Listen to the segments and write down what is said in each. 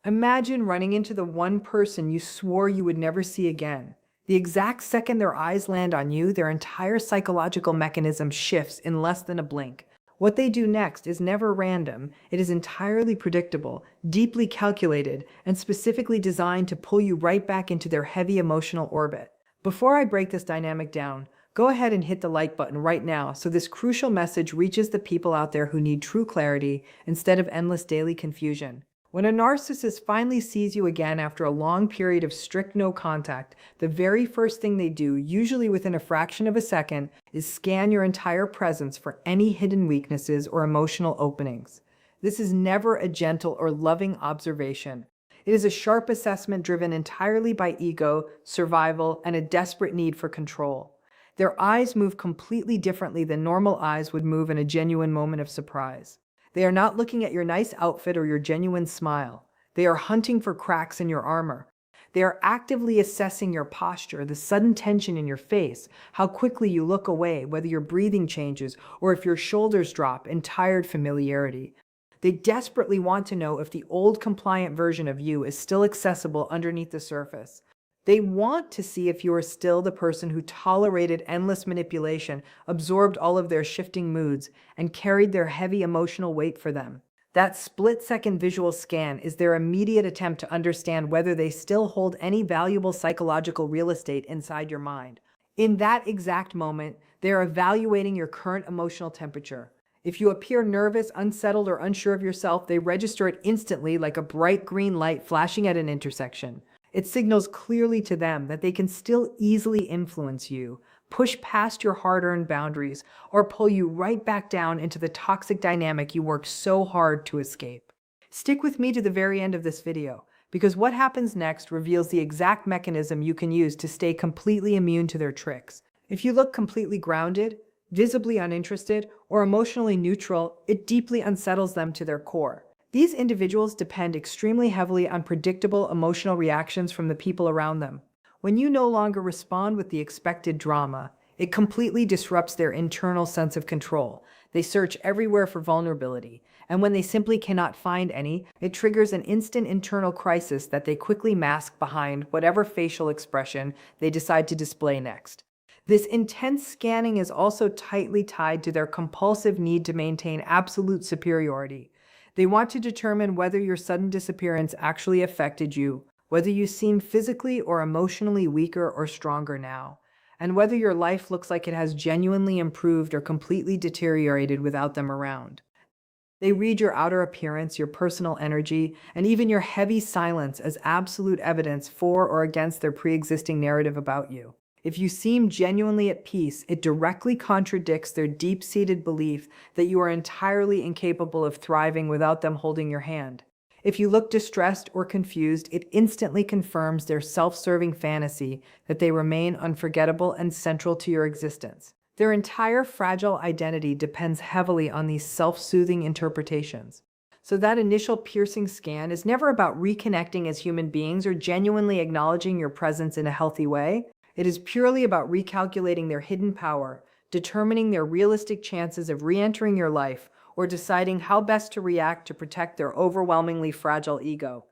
Imagine running into the one person you swore you would never see again. The exact second their eyes land on you, their entire psychological mechanism shifts in less than a blink. What they do next is never random, it is entirely predictable, deeply calculated, and specifically designed to pull you right back into their heavy emotional orbit. Before I break this dynamic down, go ahead and hit the like button right now so this crucial message reaches the people out there who need true clarity instead of endless daily confusion. When a narcissist finally sees you again after a long period of strict no contact, the very first thing they do, usually within a fraction of a second, is scan your entire presence for any hidden weaknesses or emotional openings. This is never a gentle or loving observation. It is a sharp assessment driven entirely by ego, survival, and a desperate need for control. Their eyes move completely differently than normal eyes would move in a genuine moment of surprise. They are not looking at your nice outfit or your genuine smile. They are hunting for cracks in your armor. They are actively assessing your posture, the sudden tension in your face, how quickly you look away, whether your breathing changes, or if your shoulders drop in tired familiarity. They desperately want to know if the old compliant version of you is still accessible underneath the surface. They want to see if you are still the person who tolerated endless manipulation, absorbed all of their shifting moods, and carried their heavy emotional weight for them. That split-second visual scan is their immediate attempt to understand whether they still hold any valuable psychological real estate inside your mind. In that exact moment, they are evaluating your current emotional temperature. If you appear nervous, unsettled, or unsure of yourself, they register it instantly like a bright green light flashing at an intersection. It signals clearly to them that they can still easily influence you, push past your hard-earned boundaries, or pull you right back down into the toxic dynamic you worked so hard to escape. Stick with me to the very end of this video, because what happens next reveals the exact mechanism you can use to stay completely immune to their tricks. If you look completely grounded, visibly uninterested, or emotionally neutral, it deeply unsettles them to their core. These individuals depend extremely heavily on predictable emotional reactions from the people around them. When you no longer respond with the expected drama, it completely disrupts their internal sense of control. They search everywhere for vulnerability, and when they simply cannot find any, it triggers an instant internal crisis that they quickly mask behind whatever facial expression they decide to display next. This intense scanning is also tightly tied to their compulsive need to maintain absolute superiority. They want to determine whether your sudden disappearance actually affected you, whether you seem physically or emotionally weaker or stronger now, and whether your life looks like it has genuinely improved or completely deteriorated without them around. They read your outer appearance, your personal energy, and even your heavy silence as absolute evidence for or against their pre-existing narrative about you. If you seem genuinely at peace, it directly contradicts their deep-seated belief that you are entirely incapable of thriving without them holding your hand. If you look distressed or confused, it instantly confirms their self-serving fantasy that they remain unforgettable and central to your existence. Their entire fragile identity depends heavily on these self-soothing interpretations. So that initial piercing scan is never about reconnecting as human beings or genuinely acknowledging your presence in a healthy way. It is purely about recalculating their hidden power, determining their realistic chances of re-entering your life, or deciding how best to react to protect their overwhelmingly fragile ego.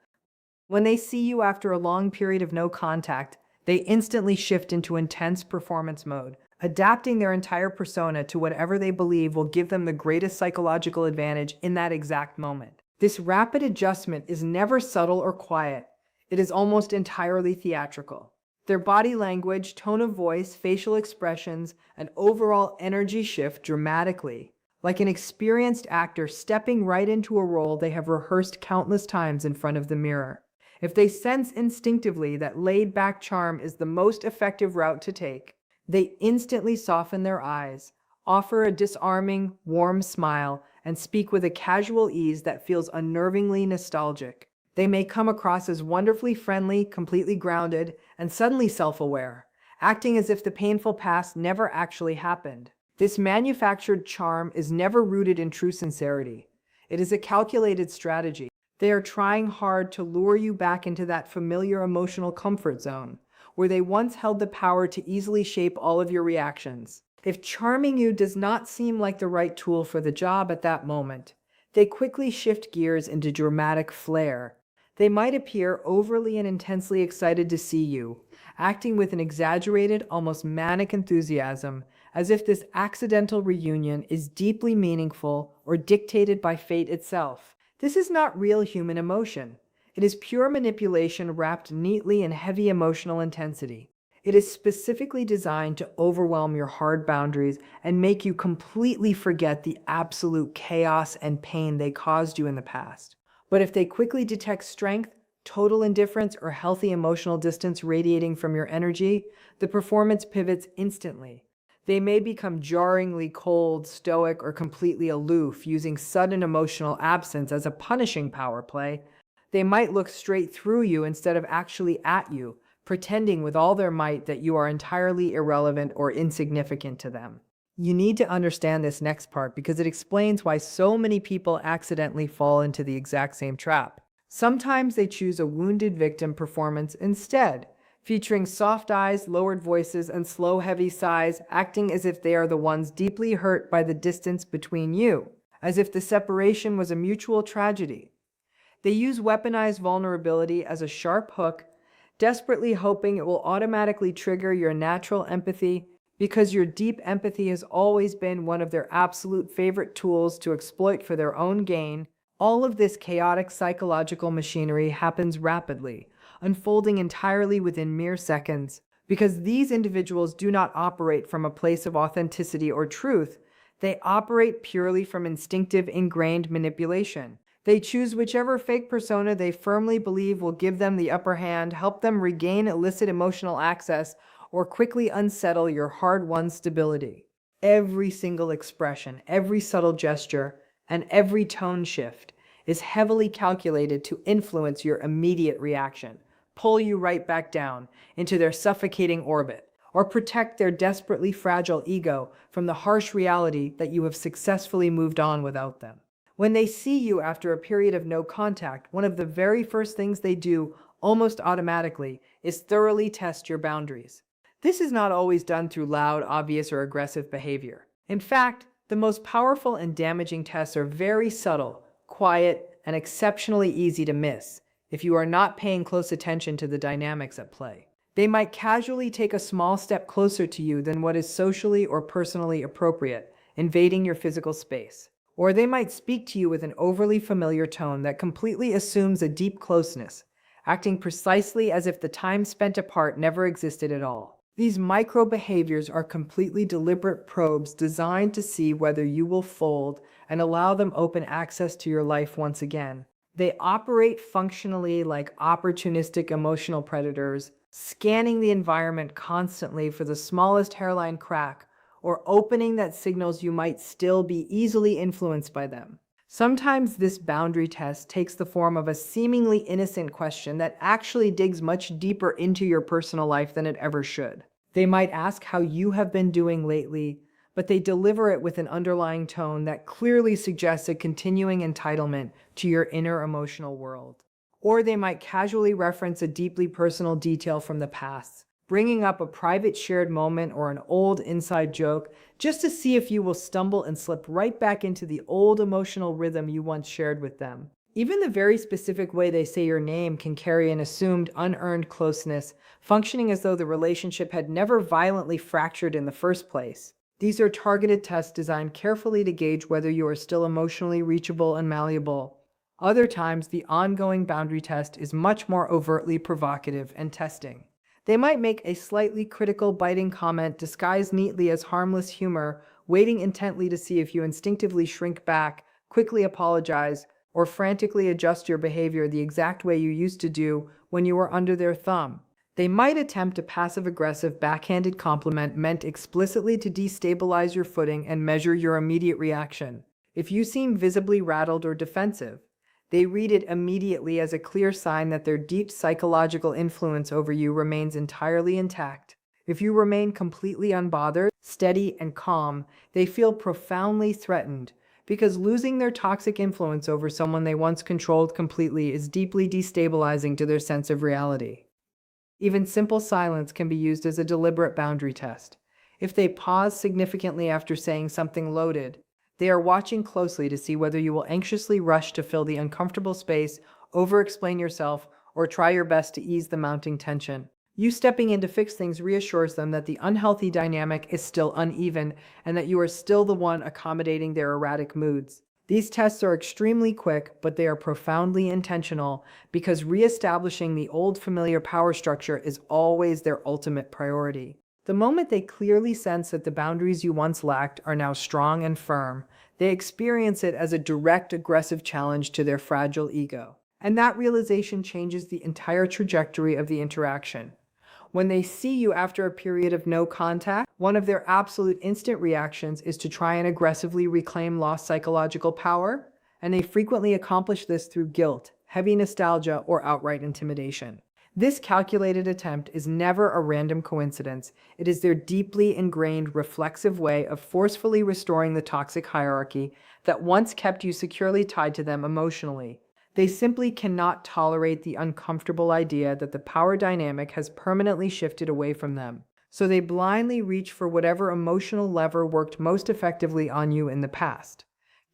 When they see you after a long period of no contact, they instantly shift into intense performance mode, adapting their entire persona to whatever they believe will give them the greatest psychological advantage in that exact moment. This rapid adjustment is never subtle or quiet. It is almost entirely theatrical. Their body language, tone of voice, facial expressions, and overall energy shift dramatically, like an experienced actor stepping right into a role they have rehearsed countless times in front of the mirror. If they sense instinctively that laid-back charm is the most effective route to take, they instantly soften their eyes, offer a disarming, warm smile, and speak with a casual ease that feels unnervingly nostalgic. They may come across as wonderfully friendly, completely grounded, and suddenly self-aware, acting as if the painful past never actually happened. This manufactured charm is never rooted in true sincerity. It is a calculated strategy. They are trying hard to lure you back into that familiar emotional comfort zone, where they once held the power to easily shape all of your reactions. If charming you does not seem like the right tool for the job at that moment, they quickly shift gears into dramatic flair. They might appear overly and intensely excited to see you, acting with an exaggerated, almost manic enthusiasm, as if this accidental reunion is deeply meaningful or dictated by fate itself. This is not real human emotion. It is pure manipulation wrapped neatly in heavy emotional intensity. It is specifically designed to overwhelm your hard boundaries and make you completely forget the absolute chaos and pain they caused you in the past. But if they quickly detect strength, total indifference, or healthy emotional distance radiating from your energy, the performance pivots instantly. They may become jarringly cold, stoic, or completely aloof, using sudden emotional absence as a punishing power play. They might look straight through you instead of actually at you, pretending with all their might that you are entirely irrelevant or insignificant to them. You need to understand this next part because it explains why so many people accidentally fall into the exact same trap. Sometimes they choose a wounded victim performance instead, featuring soft eyes, lowered voices, and slow, heavy sighs, acting as if they are the ones deeply hurt by the distance between you, as if the separation was a mutual tragedy. They use weaponized vulnerability as a sharp hook, desperately hoping it will automatically trigger your natural empathy because your deep empathy has always been one of their absolute favorite tools to exploit for their own gain. All of this chaotic psychological machinery happens rapidly, unfolding entirely within mere seconds. Because these individuals do not operate from a place of authenticity or truth, they operate purely from instinctive, ingrained manipulation. They choose whichever fake persona they firmly believe will give them the upper hand, help them regain illicit emotional access, or quickly unsettle your hard-won stability. Every single expression, every subtle gesture, and every tone shift is heavily calculated to influence your immediate reaction, pull you right back down into their suffocating orbit, or protect their desperately fragile ego from the harsh reality that you have successfully moved on without them. When they see you after a period of no contact, one of the very first things they do, almost automatically, is thoroughly test your boundaries. This is not always done through loud, obvious, or aggressive behavior. In fact, the most powerful and damaging tests are very subtle, quiet, and exceptionally easy to miss if you are not paying close attention to the dynamics at play. They might casually take a small step closer to you than what is socially or personally appropriate, invading your physical space. Or they might speak to you with an overly familiar tone that completely assumes a deep closeness, acting precisely as if the time spent apart never existed at all. These micro behaviors are completely deliberate probes designed to see whether you will fold and allow them open access to your life once again. They operate functionally like opportunistic emotional predators, scanning the environment constantly for the smallest hairline crack or opening that signals you might still be easily influenced by them. Sometimes this boundary test takes the form of a seemingly innocent question that actually digs much deeper into your personal life than it ever should. They might ask how you have been doing lately, but they deliver it with an underlying tone that clearly suggests a continuing entitlement to your inner emotional world. Or they might casually reference a deeply personal detail from the past, bringing up a private shared moment or an old inside joke just to see if you will stumble and slip right back into the old emotional rhythm you once shared with them. Even the very specific way they say your name can carry an assumed, unearned closeness, functioning as though the relationship had never violently fractured in the first place. These are targeted tests designed carefully to gauge whether you are still emotionally reachable and malleable. Other times, the ongoing boundary test is much more overtly provocative and testing. They might make a slightly critical, biting comment disguised neatly as harmless humor, waiting intently to see if you instinctively shrink back, quickly apologize, or frantically adjust your behavior the exact way you used to do when you were under their thumb. They might attempt a passive-aggressive, backhanded compliment meant explicitly to destabilize your footing and measure your immediate reaction. If you seem visibly rattled or defensive, they read it immediately as a clear sign that their deep psychological influence over you remains entirely intact. If you remain completely unbothered, steady, and calm, they feel profoundly threatened, because losing their toxic influence over someone they once controlled completely is deeply destabilizing to their sense of reality. Even simple silence can be used as a deliberate boundary test. If they pause significantly after saying something loaded, they are watching closely to see whether you will anxiously rush to fill the uncomfortable space over-explain yourself, or try your best to ease the mounting tension. You stepping in to fix things reassures them that the unhealthy dynamic is still uneven and that you are still the one accommodating their erratic moods. These tests are extremely quick, but they are profoundly intentional because reestablishing the old familiar power structure is always their ultimate priority. The moment they clearly sense that the boundaries you once lacked are now strong and firm, they experience it as a direct, aggressive challenge to their fragile ego. And that realization changes the entire trajectory of the interaction. When they see you after a period of no contact, one of their absolute instant reactions is to try and aggressively reclaim lost psychological power, and they frequently accomplish this through guilt, heavy nostalgia, or outright intimidation. This calculated attempt is never a random coincidence. It is their deeply ingrained reflexive way of forcefully restoring the toxic hierarchy that once kept you securely tied to them emotionally. They simply cannot tolerate the uncomfortable idea that the power dynamic has permanently shifted away from them. So they blindly reach for whatever emotional lever worked most effectively on you in the past.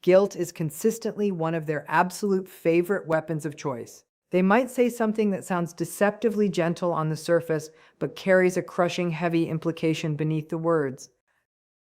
Guilt is consistently one of their absolute favorite weapons of choice. They might say something that sounds deceptively gentle on the surface, but carries a crushing, heavy implication beneath the words.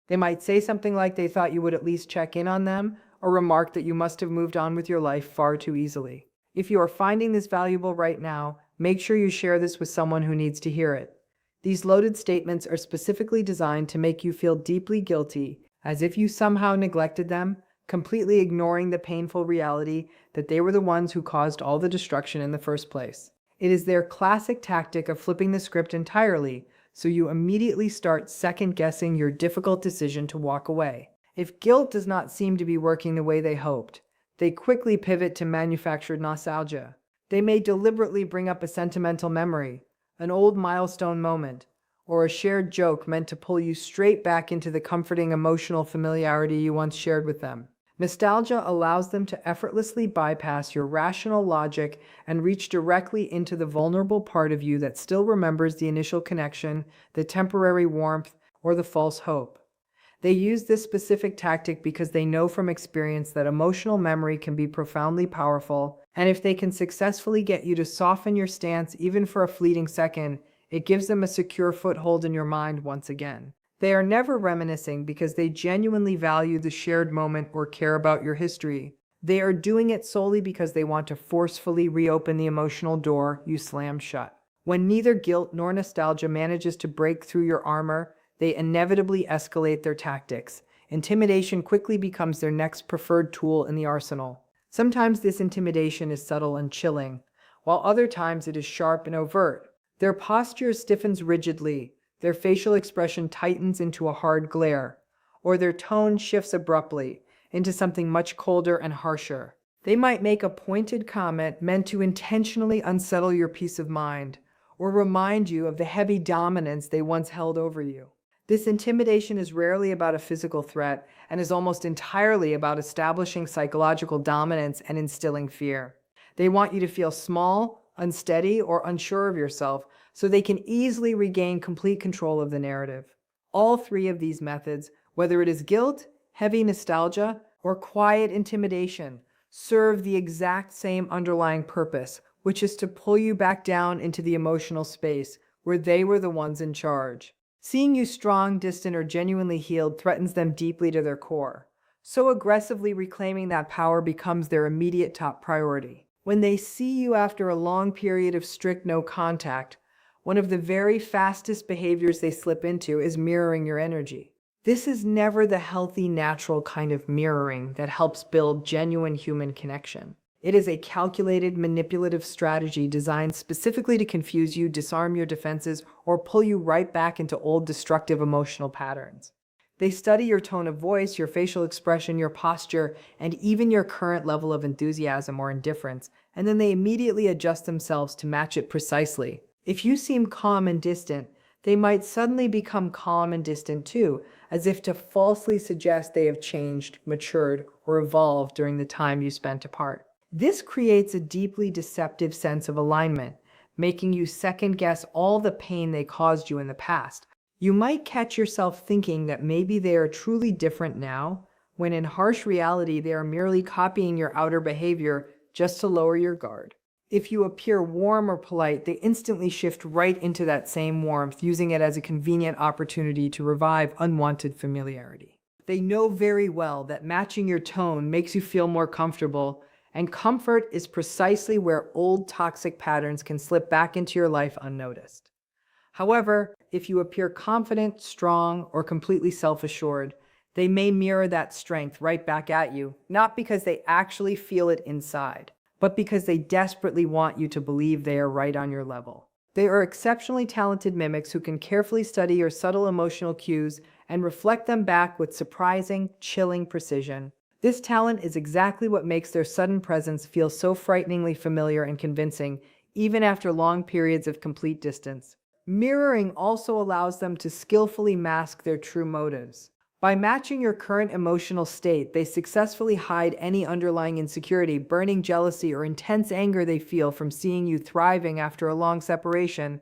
They might say something like they thought you would at least check in on them, or remark that you must have moved on with your life far too easily. If you are finding this valuable right now, make sure you share this with someone who needs to hear it. These loaded statements are specifically designed to make you feel deeply guilty, as if you somehow neglected them, completely ignoring the painful reality that they were the ones who caused all the destruction in the first place. It is their classic tactic of flipping the script entirely, so you immediately start second-guessing your difficult decision to walk away. If guilt does not seem to be working the way they hoped, they quickly pivot to manufactured nostalgia. They may deliberately bring up a sentimental memory, an old milestone moment, or a shared joke meant to pull you straight back into the comforting emotional familiarity you once shared with them. Nostalgia allows them to effortlessly bypass your rational logic and reach directly into the vulnerable part of you that still remembers the initial connection, the temporary warmth, or the false hope. They use this specific tactic because they know from experience that emotional memory can be profoundly powerful, and if they can successfully get you to soften your stance even for a fleeting second, it gives them a secure foothold in your mind once again. They are never reminiscing because they genuinely value the shared moment or care about your history. They are doing it solely because they want to forcefully reopen the emotional door you slammed shut. When neither guilt nor nostalgia manages to break through your armor, they inevitably escalate their tactics. Intimidation quickly becomes their next preferred tool in the arsenal. Sometimes this intimidation is subtle and chilling, while other times it is sharp and overt. Their posture stiffens rigidly, their facial expression tightens into a hard glare, or their tone shifts abruptly into something much colder and harsher. They might make a pointed comment meant to intentionally unsettle your peace of mind, or remind you of the heavy dominance they once held over you. This intimidation is rarely about a physical threat and is almost entirely about establishing psychological dominance and instilling fear. They want you to feel small, unsteady, or unsure of yourself so they can easily regain complete control of the narrative. All three of these methods, whether it is guilt, heavy nostalgia, or quiet intimidation, serve the exact same underlying purpose, which is to pull you back down into the emotional space where they were the ones in charge. Seeing you strong, distant, or genuinely healed threatens them deeply to their core. So aggressively reclaiming that power becomes their immediate top priority. When they see you after a long period of strict no contact, one of the very fastest behaviors they slip into is mirroring your energy. This is never the healthy, natural kind of mirroring that helps build genuine human connection. It is a calculated, manipulative strategy designed specifically to confuse you, disarm your defenses, or pull you right back into old destructive emotional patterns. They study your tone of voice, your facial expression, your posture, and even your current level of enthusiasm or indifference, and then they immediately adjust themselves to match it precisely. If you seem calm and distant, they might suddenly become calm and distant too, as if to falsely suggest they have changed, matured, or evolved during the time you spent apart. This creates a deeply deceptive sense of alignment, making you second-guess all the pain they caused you in the past. You might catch yourself thinking that maybe they are truly different now, when in harsh reality they are merely copying your outer behavior just to lower your guard. If you appear warm or polite, they instantly shift right into that same warmth, using it as a convenient opportunity to revive unwanted familiarity. They know very well that matching your tone makes you feel more comfortable, and comfort is precisely where old toxic patterns can slip back into your life unnoticed. However, if you appear confident, strong, or completely self-assured, they may mirror that strength right back at you, not because they actually feel it inside, but because they desperately want you to believe they are right on your level. They are exceptionally talented mimics who can carefully study your subtle emotional cues and reflect them back with surprising, chilling precision. This talent is exactly what makes their sudden presence feel so frighteningly familiar and convincing, even after long periods of complete distance. Mirroring also allows them to skillfully mask their true motives. By matching your current emotional state, they successfully hide any underlying insecurity, burning jealousy, or intense anger they feel from seeing you thriving after a long separation.